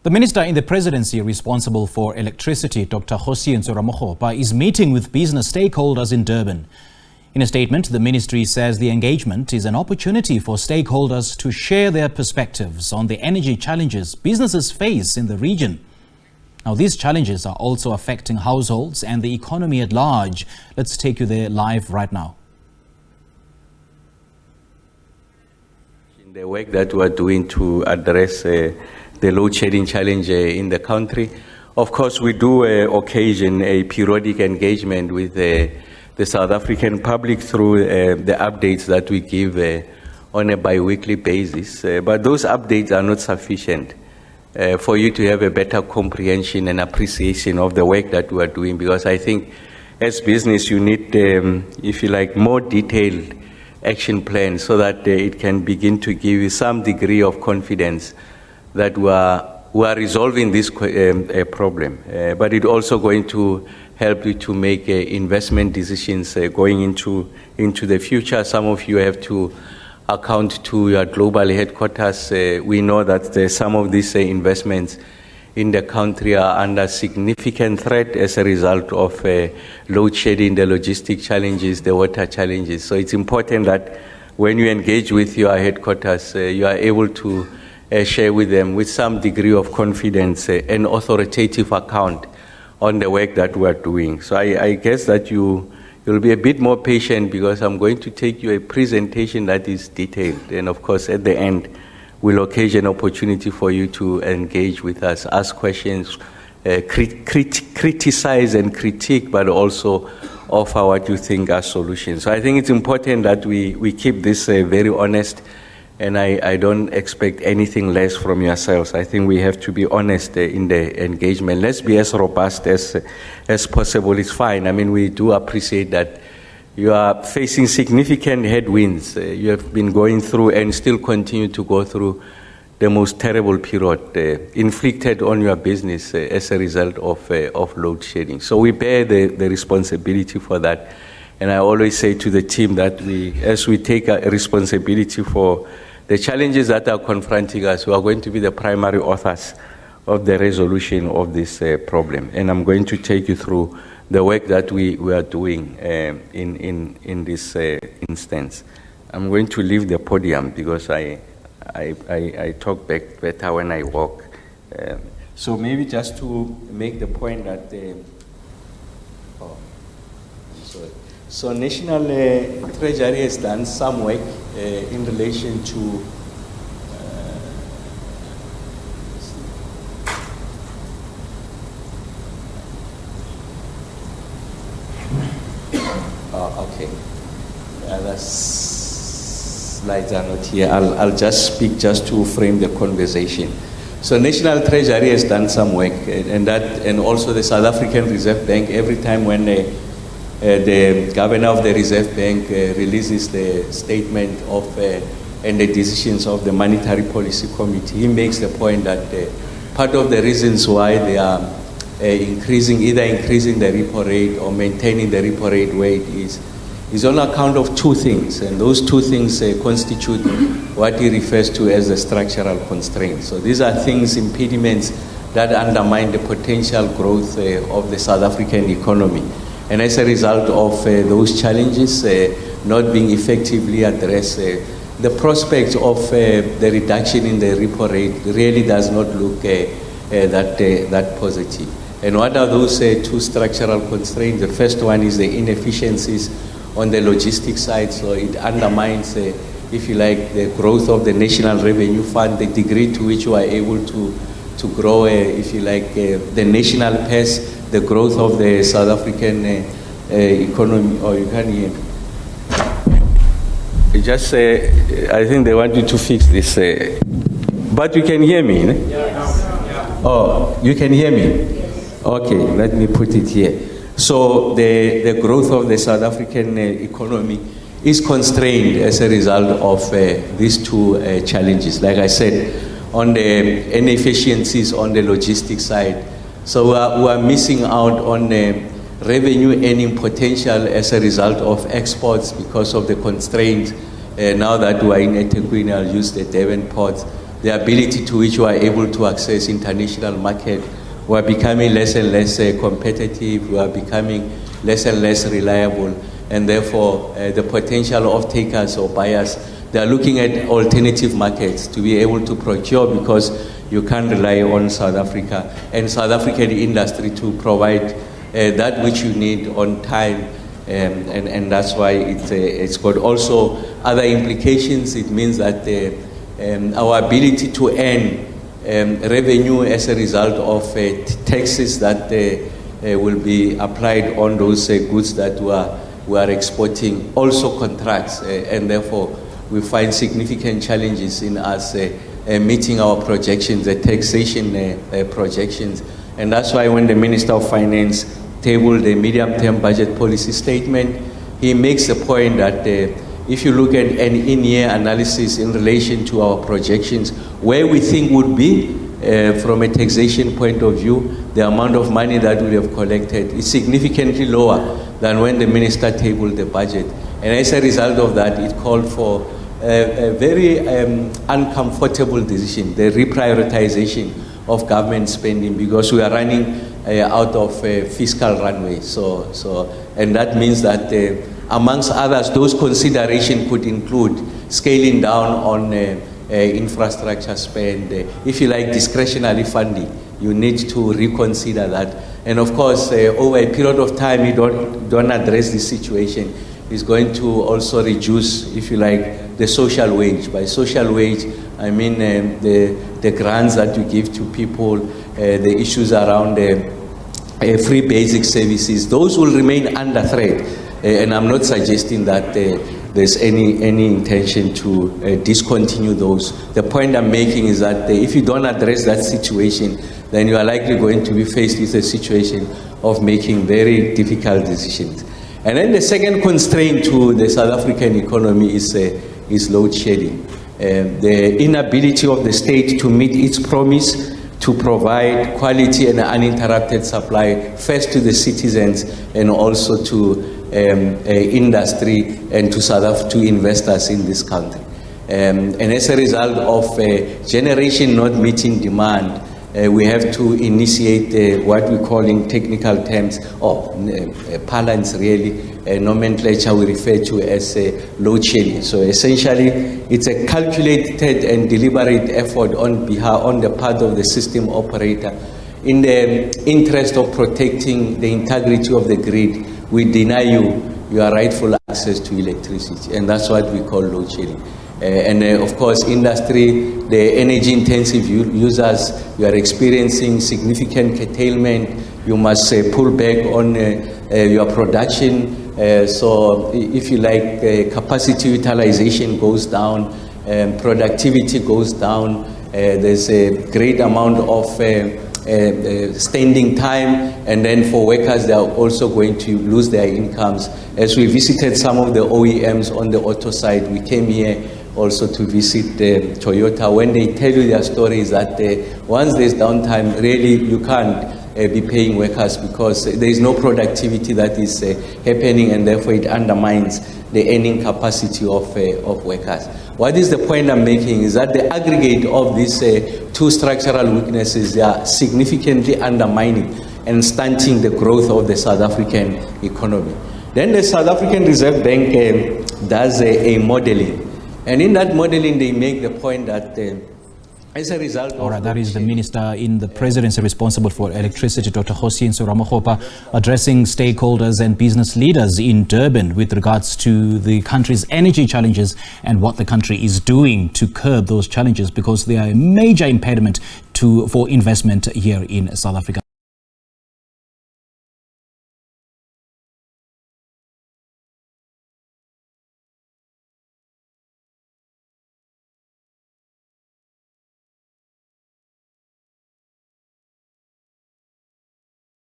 The minister in the presidency responsible for electricity, Dr. Kgosientsho Ramokgopa, is meeting with business stakeholders in Durban. In a statement, the ministry says the engagement is an opportunity for stakeholders to share their perspectives on the energy challenges businesses face in the region. Now, these challenges are also affecting households and the economy at large. Let's take you there live right now. In the work that we are doing to address the load shedding challenge in the country, of course, we do occasion a periodic engagement with the South African public through the updates that we give on a bi-weekly basis. But those updates are not sufficient for you to have a better comprehension and appreciation of the work that we are doing, because I think as business you need, if you like, more detailed action plan so that it can begin to give you some degree of confidence that we are resolving this problem. But it's also going to help you to make investment decisions going into the future. Some of you have to account to your global headquarters. We know that some of these investments in the country are under significant threat as a result of load shedding, the logistic challenges, the water challenges. So it's important that when you engage with your headquarters, you are able to share with them with some degree of confidence an authoritative account on the work that we are doing. So I guess that you'll be a bit more patient, because I'm going to take you a presentation that is detailed. And of course, at the end, we'll occasion opportunity for you to engage with us, ask questions, criticize and critique, but also offer what you think are solutions. So I think it's important that we keep this very honest, and I don't expect anything less from yourselves. I think we have to be honest in the engagement. Let's be as robust as possible. It's fine. I mean, we do appreciate that you are facing significant headwinds. You have been going through and still continue to go through the most terrible period inflicted on your business as a result of load shedding. So we bear the responsibility for that. And I always say to the team that as we take a responsibility for the challenges that are confronting us, we are going to be the primary authors of the resolution of this problem. And I'm going to take you through the work that we are doing in this instance. I'm going to leave the podium because I talk back better when I walk. So maybe just to make the point that So National Treasury has done some work in relation to okay. The slides are not here. I'll just speak just to frame the conversation. So National Treasury has done some work, and also the South African Reserve Bank, every time when the governor of the Reserve Bank releases the statement of and the decisions of the Monetary Policy Committee, he makes the point that part of the reasons why they are either increasing the repo rate or maintaining the repo rate is on account of two things, and those two things constitute what he refers to as the structural constraints. So these are things, impediments that undermine the potential growth of the South African economy. And as a result of those challenges not being effectively addressed, the prospect of the reduction in the repo rate really does not look that positive. And what are those two structural constraints? The first one is the inefficiencies on the logistics side. So it undermines, if you like, the growth of the National Revenue Fund, the degree to which you are able to grow, if you like, the national pace, the growth of the South African economy. Or you can hear me. Just I think they want you to fix this. But you can hear me? Yeah. Oh, you can hear me? Okay, let me put it here. So the growth of the South African economy is constrained as a result of these two challenges. Like I said, on the inefficiencies on the logistics side. So we are missing out on the revenue earning potential as a result of exports because of the constraints. Now that we are in eThekwini, I'll use the Durban port the ability to which we are able to access international market. We are becoming less and less competitive, we are becoming less and less reliable, and therefore the potential off-takers or buyers, they are looking at alternative markets to be able to procure, because you can't rely on South Africa and South African industry to provide that which you need on time, and that's why it's got also other implications. It means that our ability to earn revenue as a result of taxes that will be applied on those goods that we are exporting also contracts, and therefore we find significant challenges in us meeting our projections, the taxation projections. And that's why when the Minister of Finance tabled the medium-term budget policy statement, he makes the point that if you look at an in-year analysis in relation to our projections, where we think would be from a taxation point of view, the amount of money that we have collected is significantly lower than when the minister tabled the budget. And as a result of that, it called for a very uncomfortable decision, the reprioritization of government spending, because we are running out of fiscal runway. And that means that amongst others, those considerations could include scaling down on infrastructure spend, if you like discretionary funding. You need to reconsider that. And of course, over a period of time, you don't address this situation, is going to also reduce, if you like, the social wage. By social wage, I mean the grants that you give to people, the issues around free basic services. Those will remain under threat. And I'm not suggesting that there's any intention to discontinue those. The point I'm making is that if you don't address that situation, then you are likely going to be faced with a situation of making very difficult decisions. And then the second constraint to the South African economy is load shedding. The inability of the state to meet its promise to provide quality and uninterrupted supply, first to the citizens and also to industry and to investors in this country. And as a result of generation not meeting demand, we have to initiate what we call in technical terms, or parlance really, nomenclature we refer to as load shedding. So essentially, it's a calculated and deliberate effort on the part of the system operator in the interest of protecting the integrity of the grid. We deny you your rightful access to electricity, and that's what we call load shedding. Of course, industry, the energy-intensive users, you are experiencing significant curtailment. You must pull back on your production. So, if you like, capacity utilization goes down, productivity goes down. There's a great amount of standing time, and then for workers, they are also going to lose their incomes. As we visited some of the OEMs on the auto side, we came here also to visit Toyota. When they tell you their stories, that once there's downtime, really you can't be paying workers, because there is no productivity that is happening, and therefore it undermines the earning capacity of workers. What is the point I'm making is that the aggregate of these two structural weaknesses, they are significantly undermining and stunting the growth of the South African economy. Then the South African Reserve Bank does a modeling, and in that modeling they make the point that as a result of... All right, that is the Minister in the Presidency responsible for Electricity, Dr. Kgosientsho Ramokgopa, addressing stakeholders and business leaders in Durban with regards to the country's energy challenges and what the country is doing to curb those challenges, because they are a major impediment for investment here in South Africa.